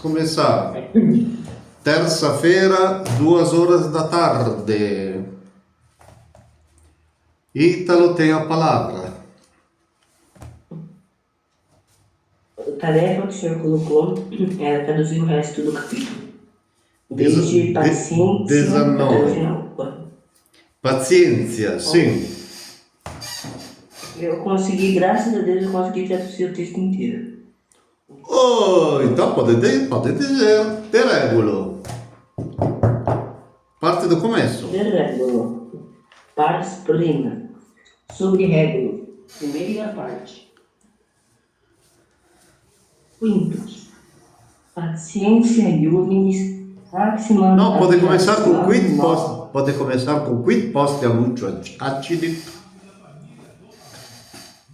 começar. Terça-feira, 2 horas da tarde. Ítalo tem a palavra. A tarefa que o senhor colocou era traduzir o resto do capítulo. Desde paciência até o 19. final. Pazienza, sim. Eu consegui, graças a Deus, eu consegui traduzir o texto inteiro. Oh, então pode dizer. Te regulo. Parte do começo. De régulo. Pars prima. Sobre régulo. Primeira parte. Quintus. Paciência iuris maxima. Não, pode começar com quid post muito acidi.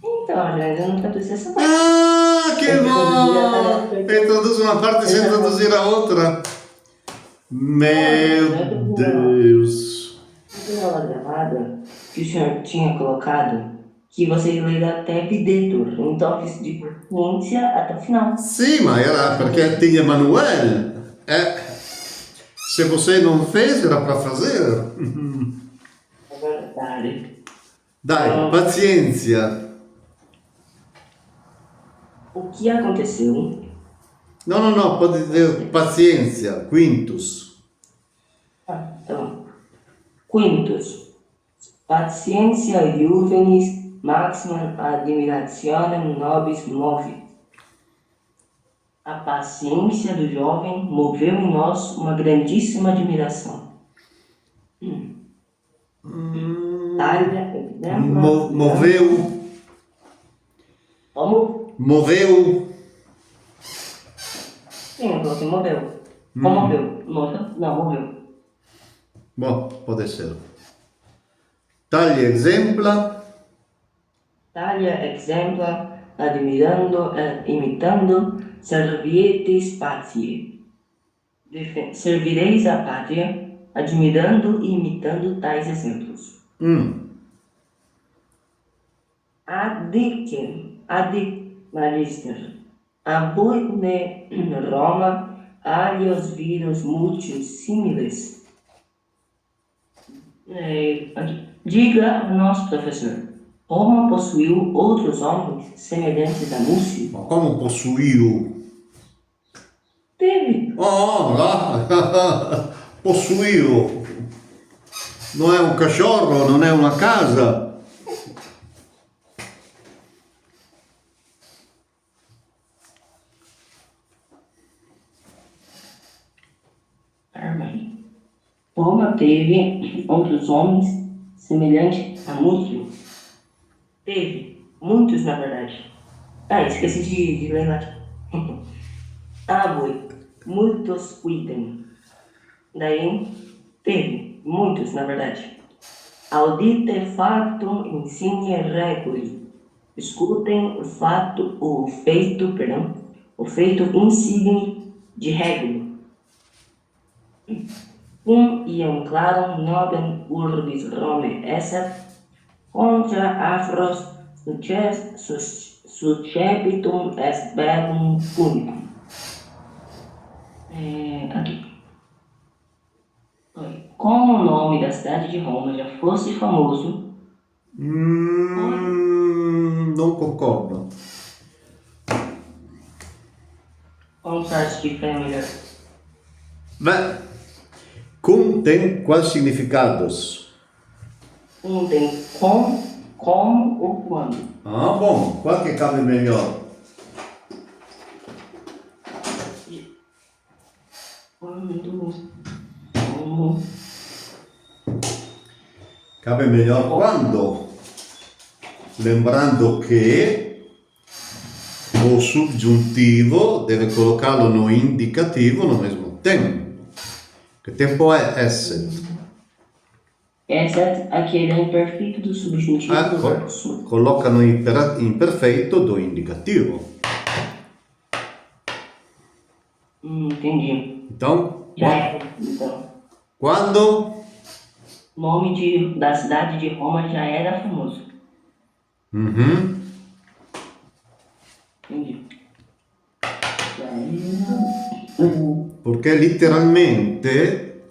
Então, aliás, eu não traduzi essa parte. Ah, que Eu traduzi a bom! tarefa. E traduz uma parte sem traduzir a outra. Meu Deus! Na aula gravada que o senhor tinha colocado que você ia ler até Videtur, um toque de paciência até o final. Sim, mas era porque tinha Manuel. Se você não fez, era para fazer. É verdade. Dai, pazienza. O que aconteceu? Não, pode dizer paciência, quintus. Então, quintus. Paciência juvenis maxima admirationem nobis movit. A paciência do jovem moveu em nós uma grandíssima admiração. Moveu. Como? Moveu. Sim, eu coloquei moveu. Comoveu. Não, moveu. Bom, pode ser. Tagli exempla. Taglia exempla, admirando, imitando, servietis patiae. Servireis a pátria, admirando e imitando tais exemplos. Magister. Abuit ne Roma alios virus multius similes. Diga a nosso professor, Roma possuiu outros homens semelhantes a Múcio? Ma come possuiu? Teve. Oh, lá. Possuiu. Não é um cachorro, não é uma casa. Roma teve outros homens semelhantes a Múcio? Teve. Muitos, na verdade. Esqueci de ler lá. Abui. Muitos cuidem. Daí, teve. Muitos, na verdade. Audite factum insigne reguli. Escutem o feito insigne de régulo. Iam clarum nobem urbis Rome esset contra afros suscepitum est bellum punicum. Aqui. Como o nome da cidade de Roma já fosse famoso, Não concordo. como você acha que fica melhor? Beh, cum tem quais significados? Tem com, como ou quando. Ah, bom, qual que cabe melhor? Quando, como. Cabe melhor quando? Lembrando che o subgiuntivo deve colocá-lo no indicativo no mesmo tempo. Que tempo é esse? Esse aqui é imperfeito do subjuntivo do verbo sub. Coloca no imperfeito do indicativo. Entendi. Então, Já era, então. quando? O nome da cidade de Roma já era famoso. Entendi. Já era Perché letteralmente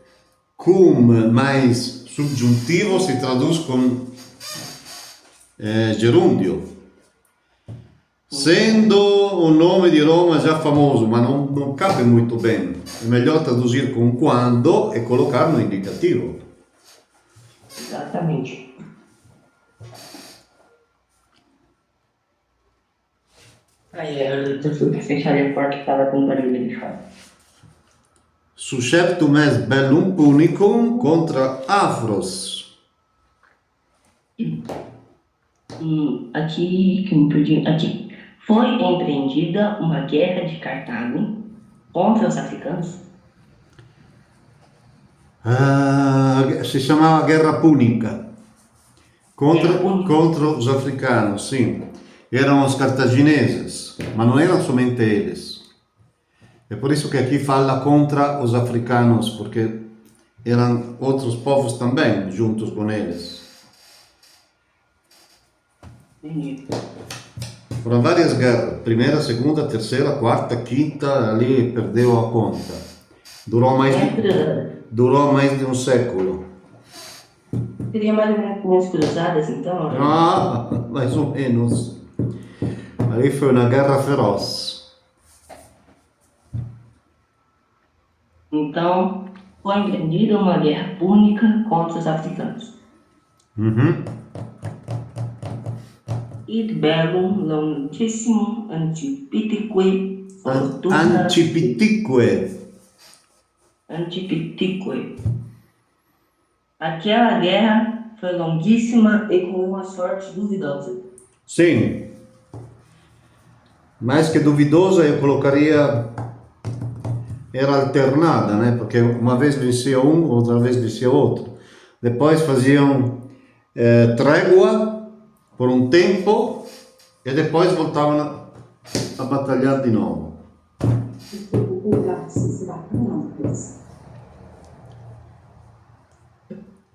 cum mais subgiuntivo si traduz con gerundio. Sendo un nome di Roma già famoso, ma non cabe molto bene, è meglio tradurre con quando e collocarlo indicativo. Exatamente. Aí eu fecharia a porta que tava com barulho de fora. Susceptum est bellum punicum contra afros. Aqui, que me perdi, aqui. Foi empreendida uma guerra de Cartago contra os africanos? Si chiamava Guerra Punica Guerra Púnica. contro os africanos, sim. Eram os cartagineses, mas não eram somente eles. É por isso que aqui fala contra os africanos, porque eram outros povos também juntos com eles. Entendi. Foram várias guerras, primeira, segunda, terceira, quarta, quinta, ali perdeu a conta. Durou mais de um século. Seria mais ou menos como as cruzadas, então? Né? Mais ou menos. Ali foi uma guerra feroz. Então, foi empreendida uma guerra púnica contra os africanos. Id bellum longissimum Antipitique fortuna... Antipitique. Aquela guerra foi longuíssima e com uma sorte duvidosa. Sim. Mais que duvidosa, eu colocaria... Era alternada, né? Porque uma vez vencia um, outra vez vencia outro. Depois faziam trégua por um tempo e depois voltavam a batalhar de novo.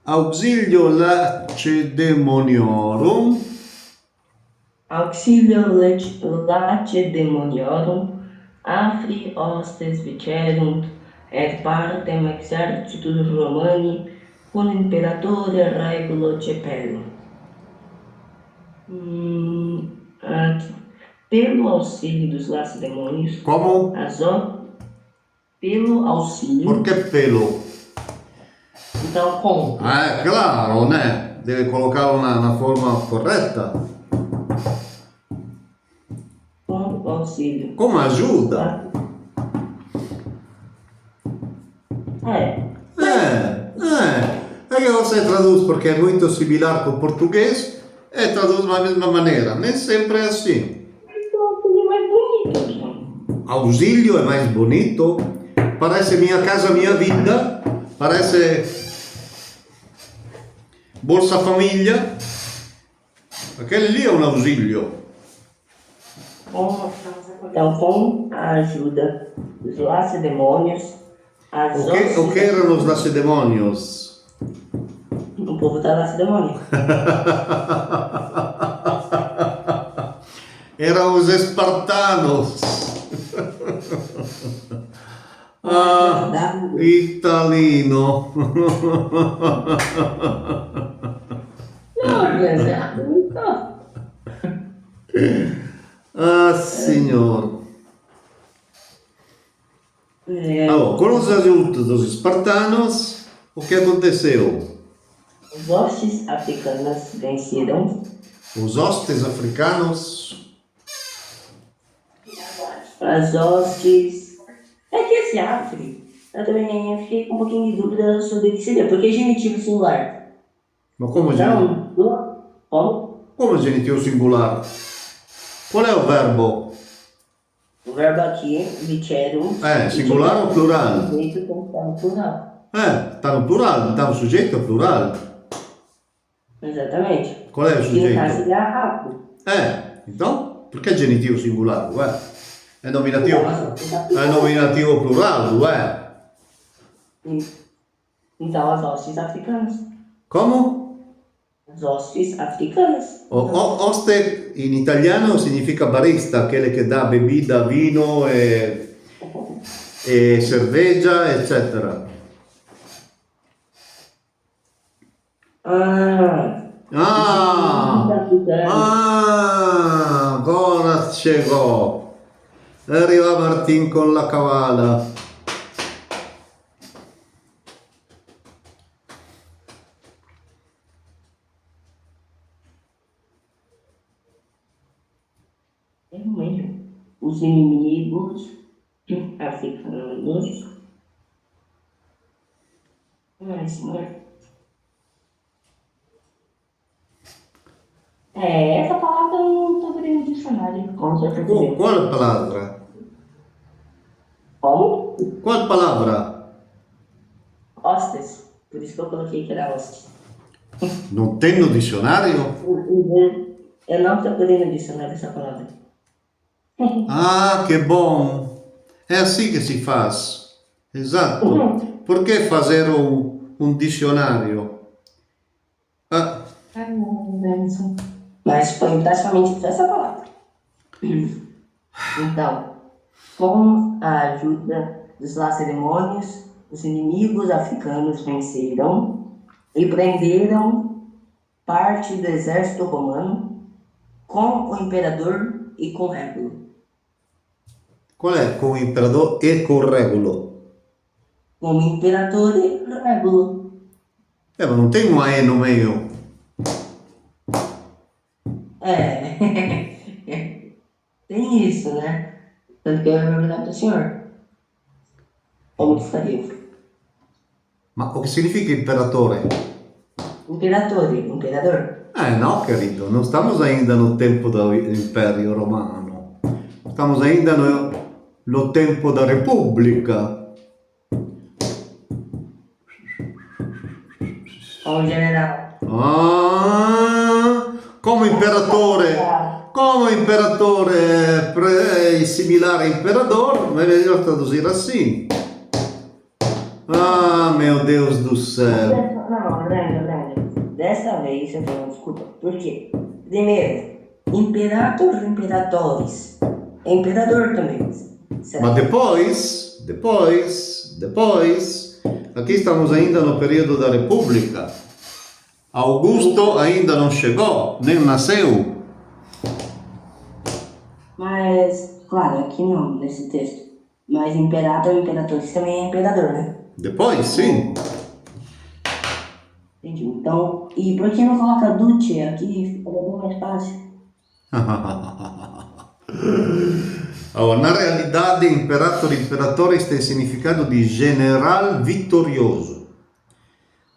Auxilio Lacedaemoniorum. Auxilio Lacedaemoniorum, afri hostes vicerunt, et partem exercitus Romani, cum imperatore regulo ceperum. Pelo auxílio dos lacedemônios, Como? pelo auxílio. Por que pelo? Então, como? Claro, né? Deve colocá-lo na forma correta. Com o auxílio. Como ajuda? É que você traduz porque é muito similar com o português e traduz da mesma maneira. Nem sempre é assim. Então, é mais bonito, João. Auxílio é mais bonito. Parece Minha Casa Minha Vida. Parece Bolsa Famiglia. Aquele ali é um auxílio. Então, com a ajuda dos lacedemônios, O que eram os lacedemônios? O povo da lacedemônia. Eram os espartanos. Italino. Senhor. Allora, com os ajudos dos espartanos, o que aconteceu? Os hostes africanos venceram. Os hostes africanos. As hostes. É que esse afri, eu também fiquei com um pouquinho de dúvida sobre o que seria, porque é genitivo singular. Mas como genitivo? Então, como? Como genitivo singular? Qual é o verbo? O verbo aqui, vicerum. Singular ou plural? O sujeito tem que estar no plural. Está no plural, então o sujeito é plural. Exatamente. Qual é o E no sujeito? caso seria afro. Então, perché genitivo singolare? Uè? È nominativo plurale, uè? Então, as hostes africanas. Come? As hostes africanas. Oste in italiano significa barista, aquele che dà bebida, vino e e cerveja, eccetera. Ah, os inimigos Ah, africanos. Agora chegou. Arriva Martin con la cavala. É mesmo. Os inimigos africanos. Ai, senhor. Essa palavra eu não estou vendo no dicionário, com certeza. Qual palavra? Como? Qual palavra? Hostes. Por isso que eu coloquei que era hostes. Non tem no dicionario? Eu não estou podendo dicionário essa palavra. Ah, che bom! È assim che si faz. Esatto. Perché fazer un dizionario? Ah, Ai, não, Benção. Mas foi praticamente essa palavra. Então, com a ajuda dos lacedemônios, os inimigos africanos venceram e prenderam parte do exército romano com o imperador e com Régulo. qual è con imperador e con regulo? Com o imperador e Régulo. Ma non tem un E no meio. É, tem isso, né? Tanto que eu ia perguntar para o senhor. Como que faria? Ma o che significa imperatore? Imperador. No, querido, non estamos ainda no tempo do Império Romano. Estamos ainda no tempo da República. Ó, o general. Ah, come imperatore similare a imperador, ma è meglio tradurre assim. Ah, meu Deus do céu. Não, Brenda. Dessa vez eu tenho desculpa. Por quê? Primeiro, imperator, imperadores. É imperador também. Certo? Ma depois, aqui estamos ainda no período da República. Augusto ainda não chegou, nem nasceu. Mas, claro, aqui não, nesse texto. Mas imperator, imperadores também é imperador, né? Depois, sim. Entendi. Então, e por que não coloca Duce aqui? Fica bem mais fácil. Allora, na realidade, imperatores tem significado de general vitorioso.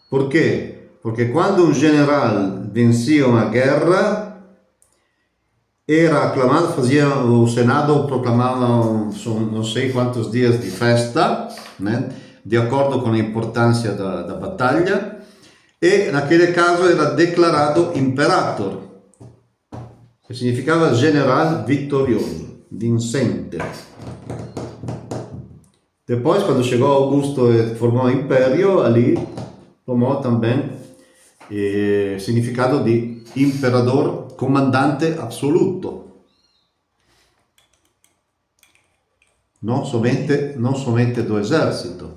Por quê? Porque quando um general vencia uma guerra, era aclamado, o Senado proclamava não sei quantos dias de festa, né? De acordo com a importância da batalha, e naquele caso era declarado imperator, que significava general vitorioso, vincente. Depois, quando chegou Augusto e formou o império, ali tomou também significado de imperador, comandante absoluto. Non somente do esercito.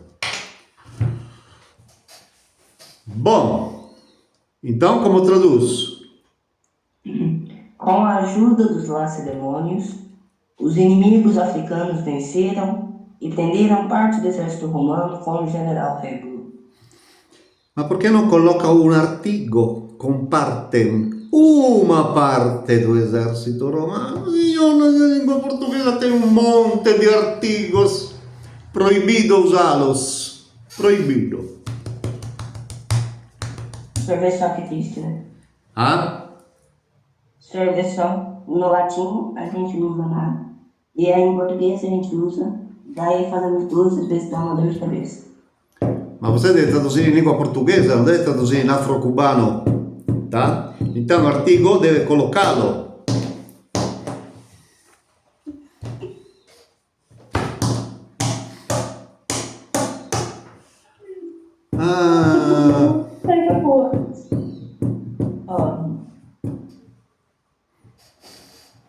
Bom, então como traduz? Com a ajuda dos lacedemônios, os inimigos africanos venceram e prenderam parte do exército romano com o general Régulo. Ma perché non coloca un artigo con parte, uma parte do esercito romano? Io na língua portuguesa tem um monte de artigos. Proibido usá-los. Proibido. O senhor vê só que triste, né? Ah? O senhor vê só, no latim a gente não usa nada. E aí em português a gente usa, daí fazemos duas, às vezes dá uma dor de cabeça. Ma você deve traduzir em língua portuguesa, não deve traduzir em afro-cubano, tá? Então o artigo deve colocá-lo. Ah, Aí boa. Ó.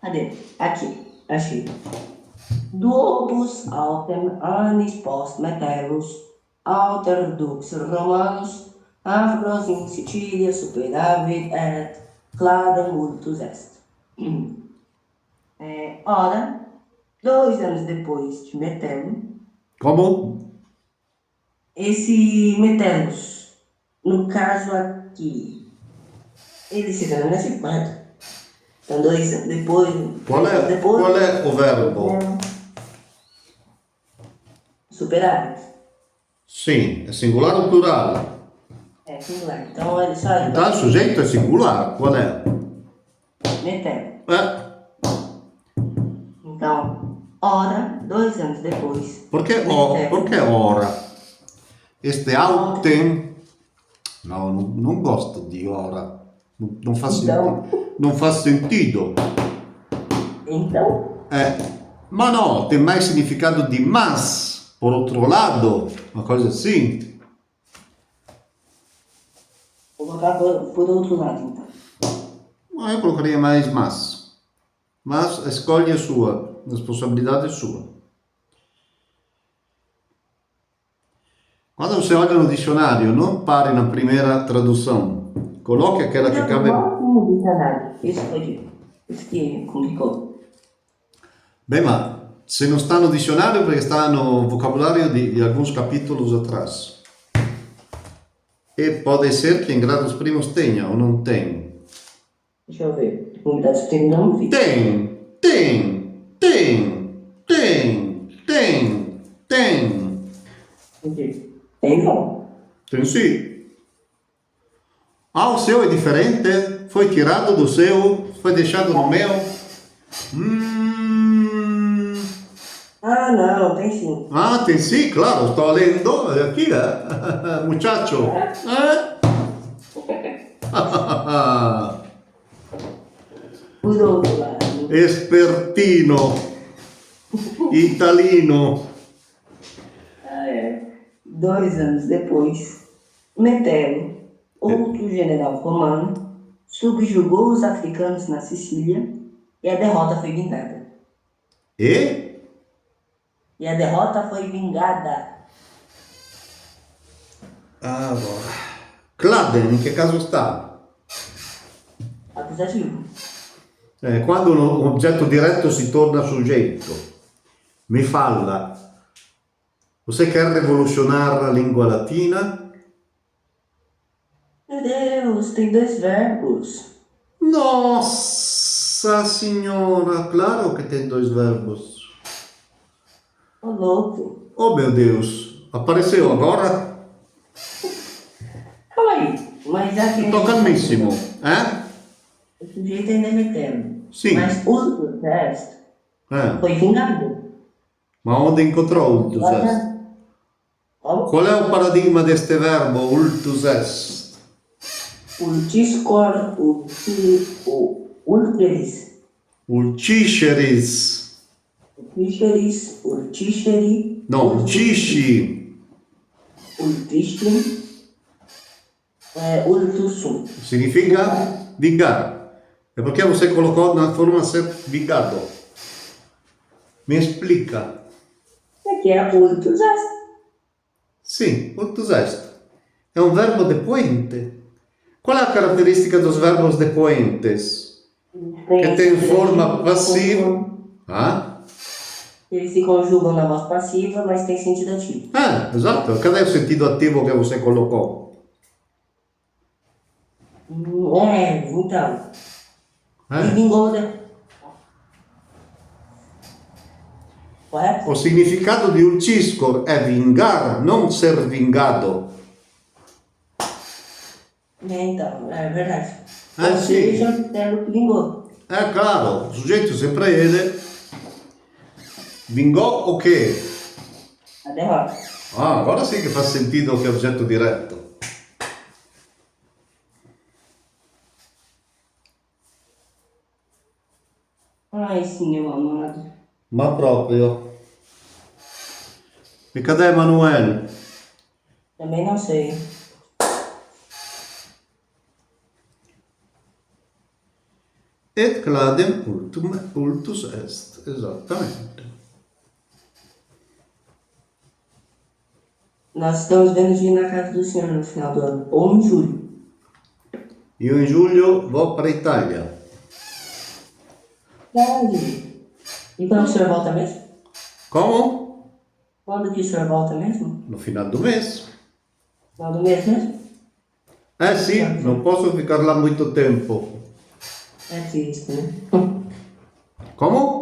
Cadê? Aqui, achei. Duobus autem annis post metellus, alter dux Romanus, afros in Sicilia superavit et cladem multus est. Ora, 2 anos depois de Metelo, Como? esse Metellus, no caso aqui, ele se deu nesse quadro. Então, 2 anos depois. Qual é o verbo? Superávit. Sim, é singular ou plural? É singular. Então, ele só. Então, o sujeito é singular. Qual é? Metelo. É. Então, ora, 2 anos depois. Por que ora? Este autem. Não, não gosto de ora. Não faz Então. sentido. Não faz sentido. Então. Ma no, tem mais significado de mas. Por outro lado, uma coisa assim. Vou colocar por outro lado, então. Eu colocaria mais mas. Mas a escolha é sua. A responsabilidade é sua. Quando você olha no dicionário, não pare na primeira tradução. Coloque aquela que cabe. No dicionário. Isso que complicou. Bem, mas se não está no dicionário, porque está no vocabulário de alguns capítulos atrás. E pode ser que em grados primos tenha ou não tem. Deixa eu ver. Comunidade tem não vi. Tem. Entendi. Tem não. Tem sim. Ah, o seu é diferente? Foi tirado do seu? Foi deixado no meu? Ah, não, tem sim. Ah, tem sim, claro, estou lendo aqui, muchacho. Por outro lado. Espertino, italino. 2 anos depois, Metelo, outro general romano, subjugou os africanos na Sicília e a derrota foi vingada. E? E a derrota foi vingada. Allora. Cladem, in che caso sta? Accusativo. Quando un oggetto diretto si torna soggetto. Mi falla. Você quer revolucionar a língua latina? Meu Deus, tem 2 verbos. Nossa senhora, claro que tem 2 verbos. Ô, louco. Oh meu Deus, apareceu agora? Calma aí. Mas já que... Tô calmissimo, O sujeito ainda é Metelo. Sim. Mas o resto foi vingado. Ma onde encontrou ultus est? Qual é o paradigma deste verbo ultus est? Ultiscor, ulteris. Ulciceris. Ulticeris, ulticeri. No, ulcisci. Ultisci. Ultusum. Significa vingar. E perché você colocou na forma ser vingado? Mi explica. Aqui é ultus est. Sim, ultus est. É um verbo depoente. Qual é a caratteristica dos verbos depoentes? Que tem forma passiva. Ah? Eles se conjugam na voz passiva, mas tem sentido ativo. Esatto. Cadê o sentido ativo que você colocou? Então. E vingou, né? Correto? O significato di ulciscor è vingar, non ser vingado. Então, é verdade. Ah, Ou sim. seja, Metelo que vingou. É claro, o sujeito sempre ele. Vingou o quê? A derrota. Agora sim que faz sentido che è oggetto diretto. Ai, sim, meu amado. Ma proprio. E cadê Emanuele? Também não sei. Et cladem ultus est. Esattamente. Nós estamos vendo de ir na casa do senhor no final do ano, ou em julho. Io in giugno vou para a Itália. Verdade. E quando o senhor volta mesmo? Como? Quando que o senhor volta mesmo? No final do mês. Final do mês mesmo? Sì, non posso ficar là molto tempo. É triste, né? Come?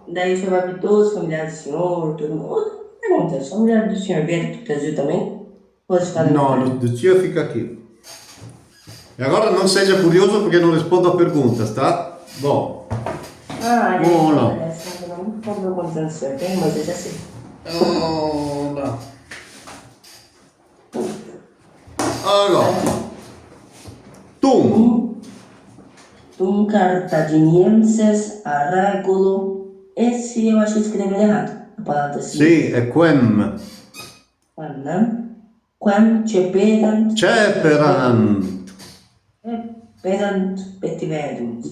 Daí o senhor vai ver todos os familiares do senhor, todo mundo. Pergunta, os familiares do senhor vieram pro Brasil também? Ou eles ficaram No, na Itália? lo zio fica aqui. E agora non seja curioso perché non rispondo a perguntas, tá? Bom. Ah, Olá. essa eu não lembro quantos anos o senhor tem, mas eu já sei. Allora. Allora. Tu. Tum cartaginienses a regulo. Esse eu acho que escreveu errado. A palavra assim. Sì, è quem. Quam ceperant. Ceperant. Perant petiverunt.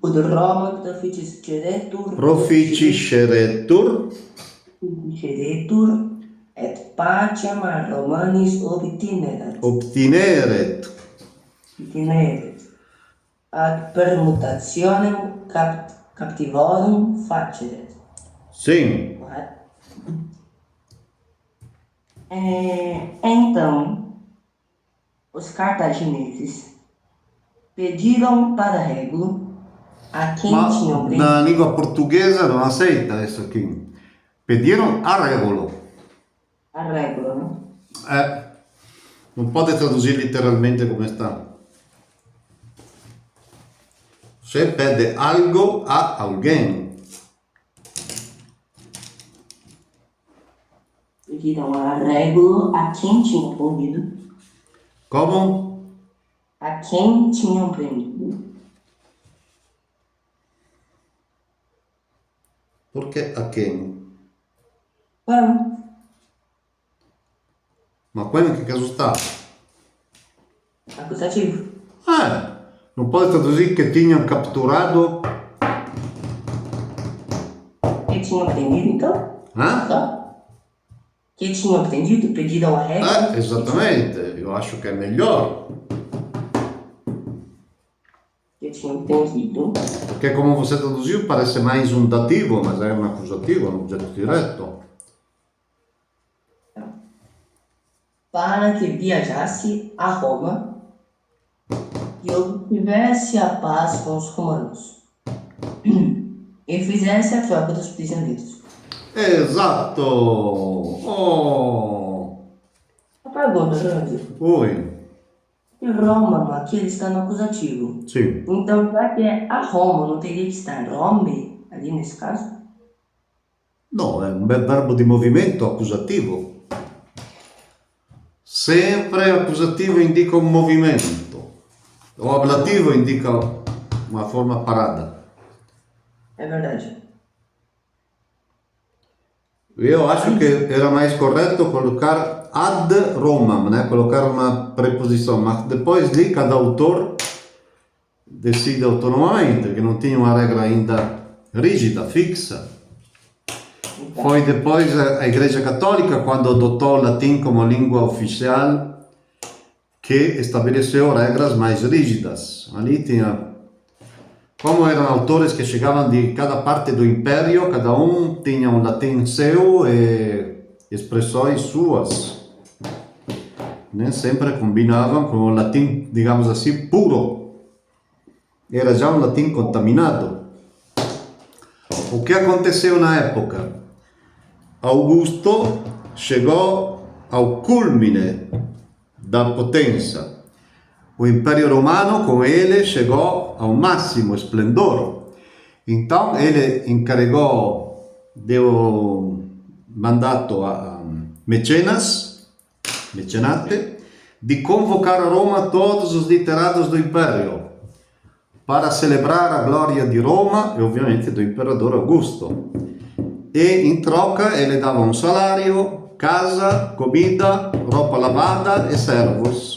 Ud Roma proficisceretur. Proficisceretur. Proficisceretur. Et pacem a Romanis obtinerat. Obtineret. Obtineret. Ad permutationem captivorum faceret. Sì. Então, os cartagineses pediram para Régulo, a quem Ma tinham na língua portuguesa non aceita isso aqui. Pediram arregolo. a Régulo, né? Non pode traduzir literalmente come sta. Se pede algo a alguém. Pediram a Régulo, a quem tinham prendido, Como? a quem tinham prendido, Perché a quem? Quam, Ma quello in che caso sta? acusativo. Non pode traduzir que tinham capturado. Que tinham prendido, então? Só. Que tinham prendido, pediram a Régulo. Esattamente, io acho che è melhor. Que tinham prendido. Perché come você traduziu parece mais um dativo, mas é um acusativo, um objeto direto. Para que viajasse a Roma e obtivesse a paz com os romanos e fizesse a troca dos prisioneiros. Esatto! Oh! A pergunta, Jorge, Oi, e Roma aqui ele está no acusativo. sì. Então, já que é a Roma, não teria que estar Rome ali nesse caso? No, è un bel verbo di movimento accusativo. Sempre accusativo indica un movimento. O ablativo indica uma forma parada. É verdade. Io acho che era mais correto colocar ad Romam, né? Colocar uma preposição, mas depois lì cada autor decide autonomamente, che non tinha uma regra ainda rigida, fixa. Foi depois a Igreja Católica, quando adotou o latim como língua oficial, que estabeleceu regras mais rígidas. Ali tinha, como eram autores que chegavam de cada parte do império, cada um tinha um latim seu e expressões suas. Nem sempre combinavam com o latim, digamos assim, puro. Era já um latim contaminado. O que aconteceu na época? Augusto chegou ao culmine da potência. O Império Romano, com ele, chegou ao máximo esplendor. Então, ele encarregou, deu mandato a Mecenate, de convocar a Roma todos os literatos do Império para celebrar a glória de Roma e, ovviamente, do Imperador Augusto. E in troca ele dava um salário, casa, comida, roupa lavada e servos.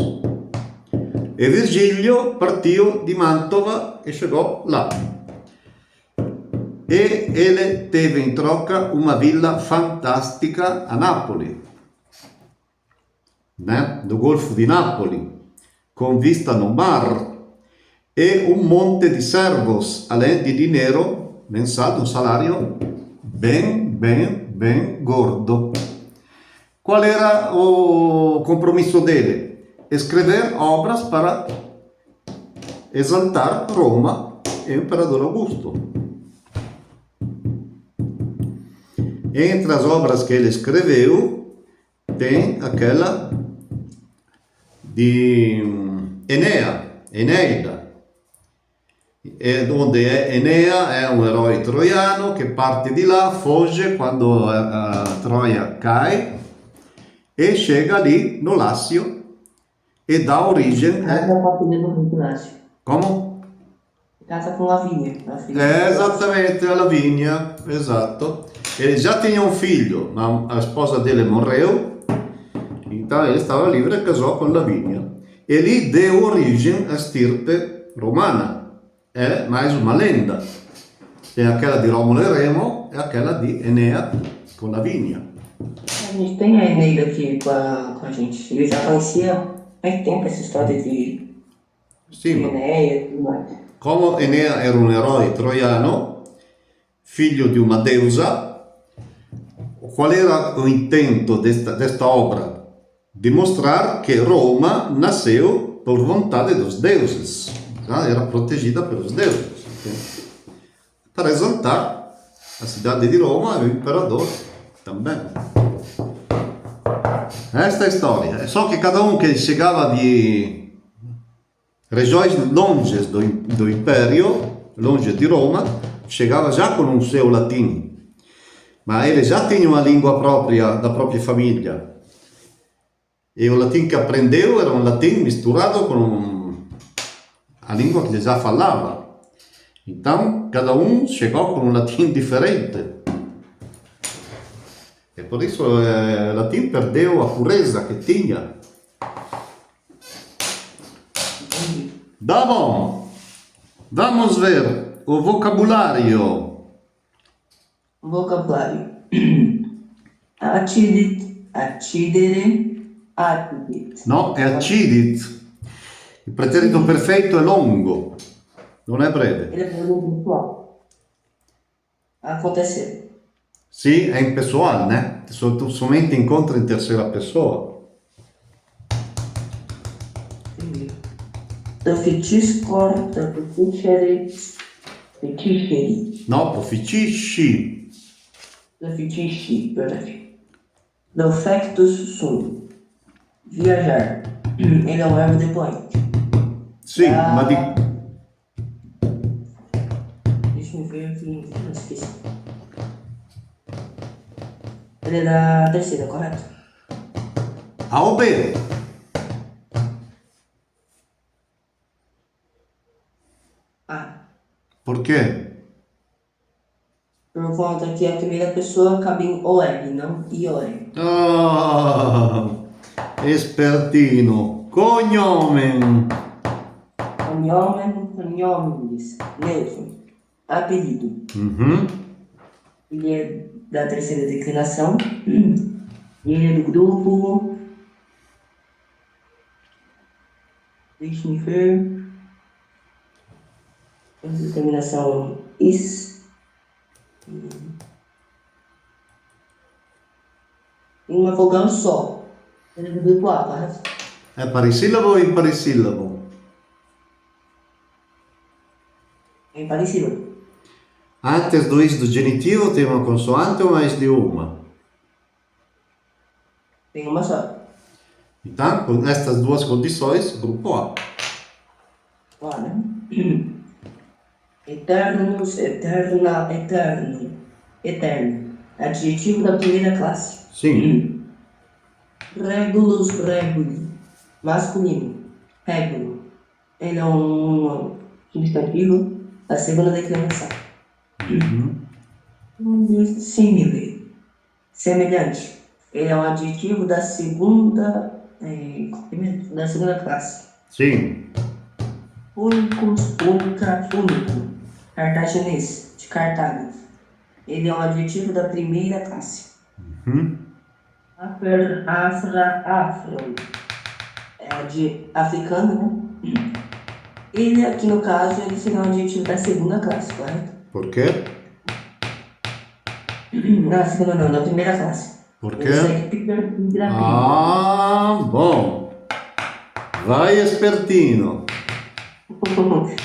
E Virgílio partiu de Mantova e chegou lá. e ele teve in troca una villa fantastica a Napoli, né? Do Golfo di Napoli, con vista no mar e un monte di servos, além de dinheiro mensal, um salário bem gordo. Qual era o compromisso dele? Escrever obras para exaltar Roma e o imperador Augusto. Entre as obras que ele escreveu, tem aquela de Eneida, onde Enea è un eroe troiano che parte di là, foge quando Troia cai e chega lì no Lácio e dà origine. Casa com a filha do rei Inácio. Como? Casa com Lavínia. Esattamente, a Lavínia, esatto. Ele já tinha um filho, ma a sposa dele morreu, então ele estava livre e casou com Lavínia. Ele deu origine à stirpe romana. É mais uma lenda. Tem aquela de Rómulo e Remo e aquela de Enea com Lavínia. A gente tem a Eneida aqui com a gente. Eu já conhecia há muito tempo essa história de Sì, ma Eneia e tudo mais. come Enea era un eroe troiano, figlio di una deusa, qual era o intento desta obra? Dimostrar que Roma nasceu por vontade dos deuses, tá? Era protegida pelos deuses, okay? Para exaltar a cidade de Roma e o imperador também. Esta é a história. Só que cada um que chegava de regiões longe do império, longe de Roma, chegava já com um seu latim. Ma ele já tinha uma língua própria da própria família. E o latim que aprendeu era um latim misturado com a língua que ele já falava. Então, cada um chegou com um latim diferente. E por isso o latim perdeu a pureza que tinha. Tá bom. Vamos ver o vocabulário. Vocabulário. Atidit, atidere, atidit. No, è accidit. Il pretérito perfetto è longo, non è breve. Ele é presente virtual. Acontecer. Sì, è impessoal, né? Somente incontri in terza persona. Profitiscor, profiticere, profiticere. No, proficisci. Profitisci, verdade. Defectus sum. Viajar. Ele é um verbo depoente. Sì, ma di... Deixa eu ver aqui. Não esqueci. Ele é da terceira, correto? A o B. Ah. Por quê? Por conta que a primeira pessoa cabe em OR, não IOR. Ah, espertino. Cognomen. Cognomes, neutro. Apelido. Mhm. Ele é da terceira declinação. Ele é do grupo. Deixa-me ver. Determinação is. Em uma vogal só. Ele é do grupo A, correto? È parisillabo o imparisillabo? É parecido. Antes do is do genitivo tem uma consoante ou mais de uma? Tem uma só. Então, com estas duas condições, grupo A. Lá, né? Eternos, eterna, eterno. Eterno. Adjetivo da primeira classe. Sim. Regulus, reguli. Masculino. Régulo. Ele é um substantivo da segunda declinação. Simile. Semelhante. Ele é um adjetivo da segunda classe. Sim. Únicos, única, único. Cartaginês, de Cartago. Ele é um adjetivo da primeira classe. Mhm. Afro. É de africano, né? Ele aqui no caso, ele seria um adjetivo da segunda classe, correto? Por quê? Não, segunda não, da primeira classe. Por Ele segue quê? piper. Ah, bom. Vai, espertino.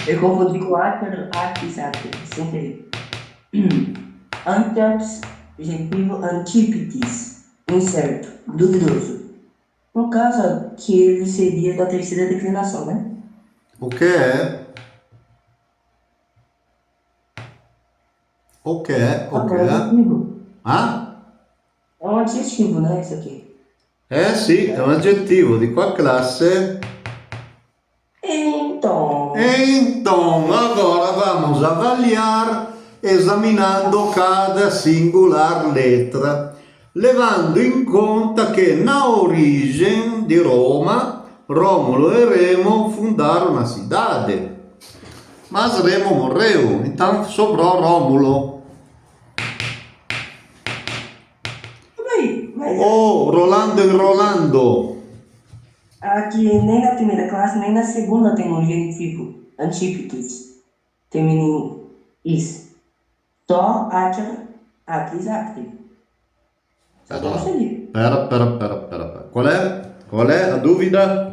Eu confundi com arquisato, sem querer. Anteps, adjetivo antípedes, incerto, duvidoso. No caso aqui, ele seria da terceira declinação, né? O que é? O que é? O Ah, que é um é? adjetivo. Ah? É um adjetivo, né? Isso aqui. Sì, è un aggettivo di qual classe? Então, Então, agora vamos avaliar examinando cada singular letra, levando in conta che na origem di Roma, Rômulo e Remo fundaram a cidade. Mas Remo morreu, então sobrou Rômulo. aí, mas Oh, Rolando e Rolando. aqui nem na primeira classe, nem na segunda tem um genitivo antípedes feminino is. Só atis active. Só tem isso ali. Pera. Qual é a dúvida?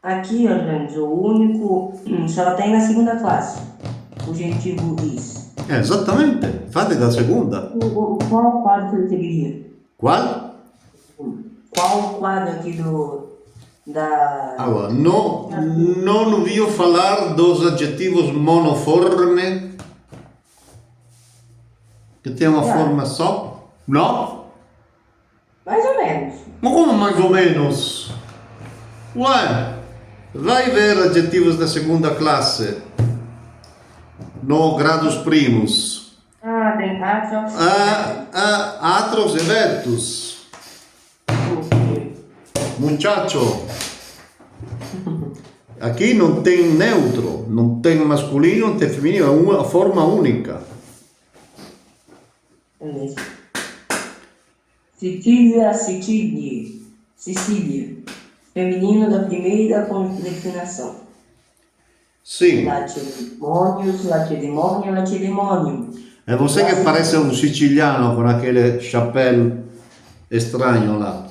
Aqui, Orlando, o único só tem na segunda classe o genitivo is. Esattamente, fate da seconda. Qual quadro que ele teria? Qual? Qual quadro aqui da... Allora, non vi falar dos adjetivos monoforme, que tem uma forma só? Não? Mais ou menos. Ma come mais ou menos? Ué, vai ver adjetivos da segunda classe, no grados primos. Ah, tem atrox. Atros e vetus. Muchacho. Aqui não tem neutro, não tem masculino, não tem feminino, é uma forma única. Beleza. Sicília, Sicília. Feminino da primeira declinação. Sim. Latimônios, latidemônio. É você que parece um siciliano com aquele chapéu estranho lá.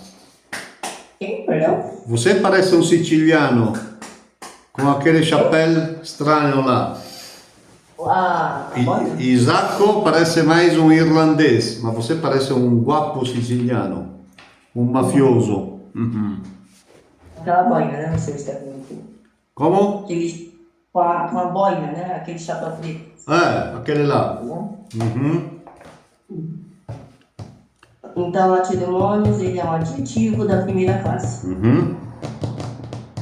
Quem, perdão? Você parece um siciliano com aquele chapéu estranho lá. Ah, olha. Isacco parece mais um irlandês, mas você parece um guapo siciliano, um mafioso. Uhum. Aquela boina, né? Não sei se está vendo. Como? Aquele, com a boina, né? Aquele chapéu preto. Aquele lá. Né? Uhum. Então, latidemônios, ele é um adjetivo da primeira classe. Uhum.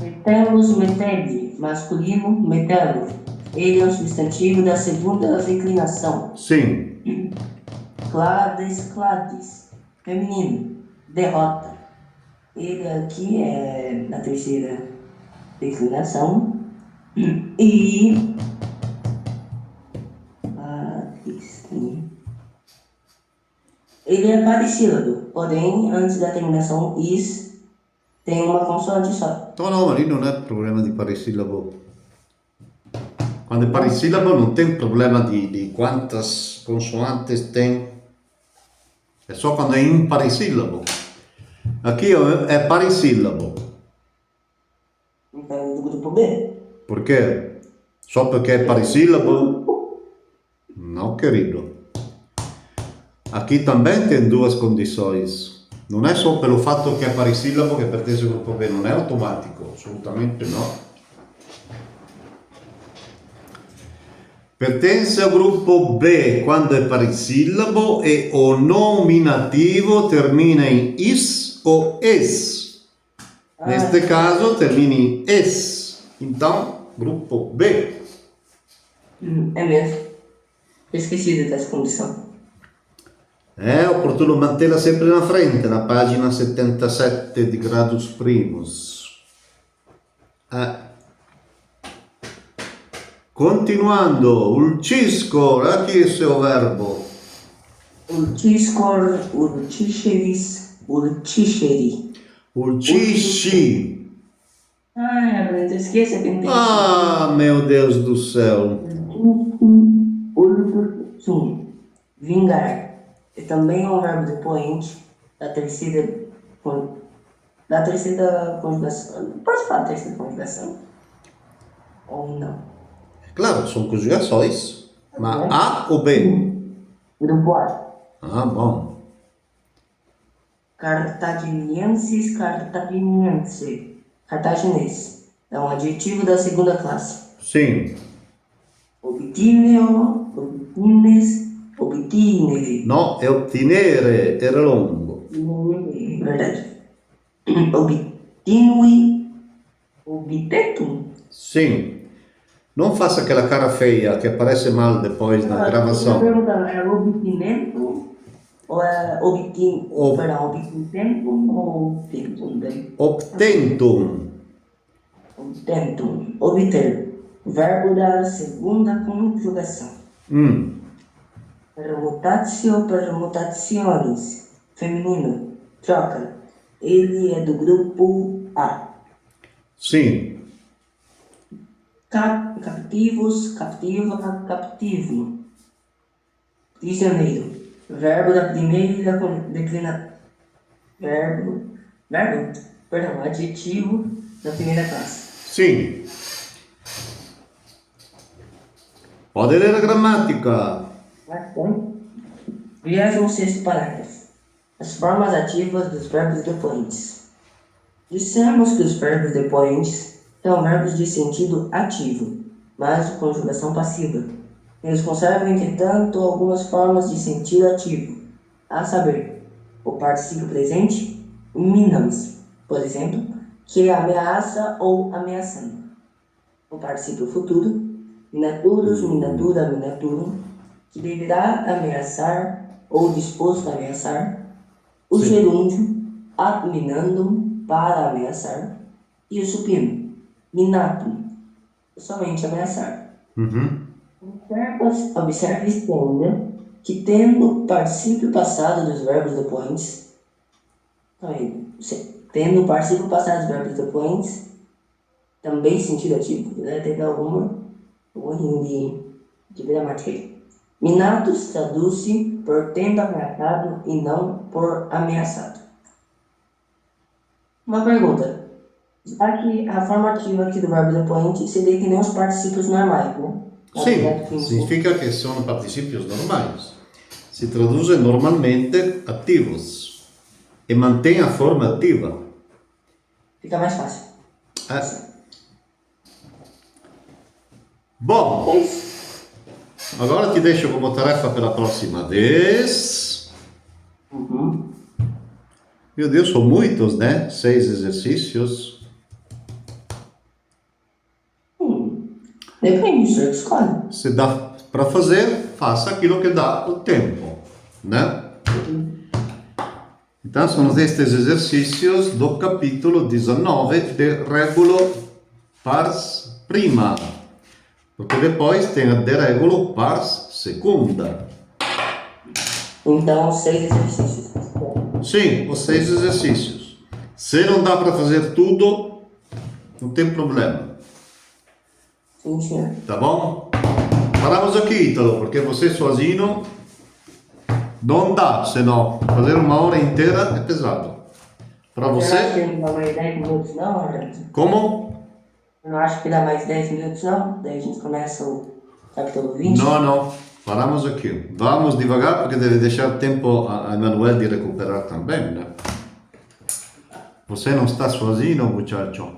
Metelos, metede, masculino, metelo. Ele é um substantivo da segunda declinação. Sim. Clades, feminino, derrota. Ele aqui é da terceira declinação. E... ele é parecido, porém, antes da terminação is, tem uma consoante só. No, ma lì non è problema di parisillabo. Quando è parisillabo non tem problema di quantas consoantes tem. È só quando è imparisillabo. Aqui è parisillabo. Então, do grupo B. Por quê? Só perché è parisillabo? No, querido. Aqui também tem duas condições. Non è solo per il fatto che è parisillabo che pertence al gruppo B, non è automatico, assolutamente no. Pertence al gruppo B quando è parisillabo e o nominativo termina in is o es. Neste caso termina in es. Então, gruppo B. É mesmo. Eu esqueci dessa condição. È opportuno mantenerla sempre na frente, na pagina 77 di Gradus Primus. Continuando, ulcisco, aqui è il suo verbo. urtiscor, urticeris, urticeri. Urtici. Ai, Abrão, esqueça que não tem Ah, meu Deus do céu. urtusum, vingar. É também um verbo depoente da terceira conjugação. Pode falar terceira conjugação? Ou não? Claro, são conjugações. Mas A ou B? Grupo A. Ah, bom. Cartaginiensis, cartaginense. Cartaginês. É um adjetivo da segunda classe. Sim. Obtineo, obtines, obtinere. No, è ottenere, era longo. Verdade. Obtinui, obtetum. Sim. Não faça aquela cara feia que aparece mal depois na A gravação. pergunta é obtinento ou é obtinentum ou obtentum? Obtentum. Obtentum. Obter. Verbo da segunda conjugação. Permutatio, permutationes. Feminino. Troca. Ele é do grupo A. Sim. Captivos, captiva, captivo. Prisioneiro. Verbo da primeira declinação. Perdão, adjetivo da primeira classe. Sim. Pode ler a gramática. 26º parágrafo. As formas ativas dos verbos depoentes. Dissemos que os verbos depoentes são verbos de sentido ativo, mas de conjugação passiva. Eles conservam, entretanto, algumas formas de sentido ativo, a saber, o particípio presente, minans, por exemplo, que ameaça ou ameaçando. O particípio futuro, minaturus, minatura, minaturum, que deverá ameaçar ou disposto a ameaçar. O gerúndio, ad minandum, para ameaçar. E o supino, minatum, somente ameaçar. Observe e entenda que, tendo o particípio passado dos verbos depoentes, tendo o particípio passado dos verbos depoentes, também sentido ativo, né? Teve algum erro de gramática aí. Minatus traduz-se por tendo ameaçado e não por ameaçado. Uma pergunta. Aqui, a forma ativa aqui do verbo depoente seria que nem os particípios normais, né? Sim, significa que são particípios normais. Se traduzem normalmente ativos e mantém a forma ativa. Fica mais fácil. Bom, agora te deixo como tarefa pela próxima vez. Meu Deus, são muitos, né? 6 exercícios. Depende, você escolhe. Se dá para fazer, faça aquilo que dá o tempo, né? Então, são estes exercícios do capítulo 19 de Regulo Pars Prima, porque depois tem a de Regulo Pars Secunda. Então, 6 exercícios. Sim, os 6 exercícios. Se não dá para fazer tudo, não tem problema. Sim, senhor. Tá bom? Paramos aqui, Ítalo, porque você sozinho não dá, senão fazer uma hora inteira é pesado. Para Você não acha você... que dá mais 10 minutos não, Arnaldo? Como? Eu não acho que dá mais 10 minutos não? Daí a gente começa o capítulo 20. Não. Paramos aqui. Vamos devagar, porque deve deixar tempo a Emanuel de recuperar também, né? Você não está sozinho, muchacho.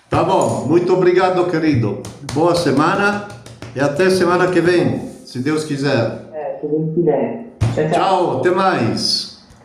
Tá bom, muito obrigado, querido. Boa semana e até semana que vem, se Deus quiser. Se Deus quiser. Tchau, tchau. Tchau, até mais.